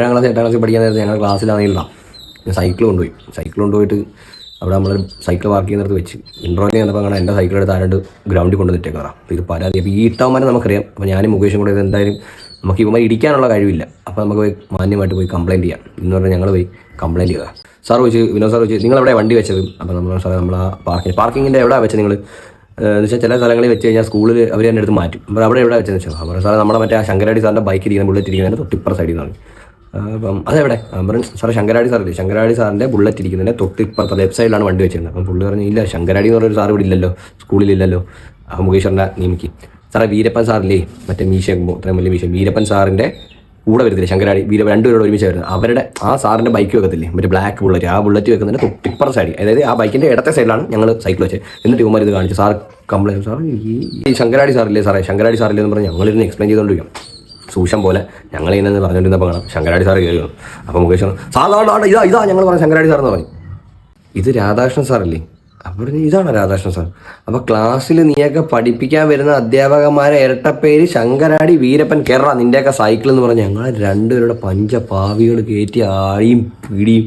7ാം class 8ാം ക്ലാസ്സിൽ പഠിക്കാൻ നേരത്തെ ഞങ്ങൾ ക്ലാസ്സിലാണെങ്കിലാണ് സൈക്കിൾ കൊണ്ടുപോയിട്ട് അവിടെ നമ്മൾ സൈക്കിൾ പാർക്ക് ചെയ്യുന്നിടത്ത് വെച്ച് ഇൻട്രോയിൽ ചെന്നപ്പോൾ അങ്ങനെ എൻ്റെ സൈക്കിൾ എടുത്ത് ആരാണ്ട് ഗ്രൗണ്ടിൽ കൊണ്ട് നിട്ടേക്കാറാം. അപ്പോൾ ഇത് പരാതി. അപ്പോൾ ഈ ഇട്ടവന്മാരെ നമുക്കറിയാം. അപ്പോൾ ഞാനും മുകേഷും കൂടെ ഇത് എന്തായാലും നമുക്ക് ഇവന്മാർ ഇടിക്കാനുള്ള കഴിവില്ല. അപ്പോൾ നമുക്ക് പോയി മാന്യമായിട്ട് പോയി കംപ്ലയിൻറ്റ് ചെയ്യാം എന്ന് പറഞ്ഞാൽ ഞങ്ങൾ പോയി കംപ്ലയിൻറ്റ് ചെയ്താൽ സാർ ചോദിച്ചു, വിനോദ് സാർ ചോദിച്ചു, നിങ്ങൾ എവിടെ വണ്ടി വെച്ചത്? അപ്പോൾ നമ്മൾ സാറേ നമ്മൾ ആ പാർക്കിങ്ങിൻ്റെ എവിടെ വെച്ചത് നിങ്ങൾ എന്ന് വെച്ചാൽ ചില സ്ഥലങ്ങളിൽ വെച്ച് കഴിഞ്ഞാൽ സ്കൂളിൽ അവർ തന്നെ എടുത്ത് മാറ്റും. അപ്പോൾ അവിടെ എവിടെ വെച്ചതെന്ന് വെച്ചാൽ അപ്പോൾ സാറേ നമ്മുടെ മറ്റേ ആ ശങ്കരാടി സാറിൻ്റെ ബൈക്ക് ഇരിക്കുന്ന ബുള്ളറ്റ് ഇരിക്കുന്നതിൻ്റെ തൊട്ടിപ്പുറ സൈഡിൽ നിന്നാണ്. അപ്പം അതെവിടെ? അപ്പം സാറേ ശങ്കരാടി സാറില്ലേ, ശങ്കരാടി സാറിൻ്റെ ബുള്ളറ്റ് ഇരിക്കുന്നതിൻ്റെ തൊട്ടിപ്പുറത്ത് ലെഫ്റ്റ് സൈഡിലാണ് വണ്ടി വെച്ചിരുന്നത്. അപ്പം പുള്ളി പറഞ്ഞു, ഇല്ല ശങ്കരാടി എന്ന് പറഞ്ഞൊരു സാർ ഇവിടെ ഇല്ലല്ലോ, സ്കൂളിലില്ലല്ലോ. അപ്പം മുകേശ്വറിൻ്റെ നിയമിക്കും. സാറേ വീരപ്പൻ സാറില്ലേ, മറ്റേ മീശ ഇത്രയും വലിയ മീശ, വീരപ്പൻ സാറിൻ്റെ കൂടെ വരുന്നില്ലേ ശങ്കരാടി, രണ്ടുപേരോട് ഒരുമിച്ച് വരുന്നത്. അവരുടെ ആ സാറിൻ്റെ ബൈക്ക് വെക്കത്തില്ലേ, മറ്റേ ബ്ലാക്ക് ബുള്ളറ്റ്, ആ ബുള്ളറ്റ് വെക്കുന്നതിൻ്റെ തൊട്ടിപ്പുറ സൈഡ്, അതായത് ആ ബൈക്കിൻ്റെ ഇടത്തെ സൈഡിലാണ് ഞങ്ങൾ സൈക്കിൾ വെച്ചത്. എന്നിട്ട് ഇവന്മാർ ഇത് കാണിച്ചു. സാർ കംപ്ലയിൻറ്റ്, സാർ ഈ ശങ്കരാടി സാറില്ലേ സാറേ, ശങ്കരാടി സാറില്ലേ എന്ന് പറഞ്ഞ് ഞങ്ങളിരുന്ന് എക്സ്പ്ലെയിൻ ചെയ്തുകൊണ്ടിരിക്കും. സൂക്ഷം പോലെ ഞങ്ങളിങ്ങനെ പറഞ്ഞുകൊണ്ടിരുന്നപ്പോൾ കാണാം ശങ്കരാടി സാർ കയറി വന്നു. അപ്പോൾ മുകേഷ് സാധാരണ ഇതാ ഞങ്ങൾ പറഞ്ഞ ശങ്കരാടി സാർ എന്ന് പറഞ്ഞു. ഇത് രാധാകൃഷ്ണൻ സാറല്ലേ? അപ്പോൾ ഇതാണ് രാധാകൃഷ്ണൻ സാർ. അപ്പോൾ ക്ലാസ്സിൽ നീയൊക്കെ പഠിപ്പിക്കാൻ വരുന്ന അധ്യാപകന്മാരെ ഇരട്ടപ്പേര് ശങ്കരാടി, വീരപ്പൻ, കേരള, നിൻ്റെയൊക്കെ സൈക്കിൾ എന്ന് പറഞ്ഞ് ഞങ്ങളെ രണ്ടുപേരുടെ പഞ്ചപാവികൾ കയറ്റി ആഴിയും പിടിയും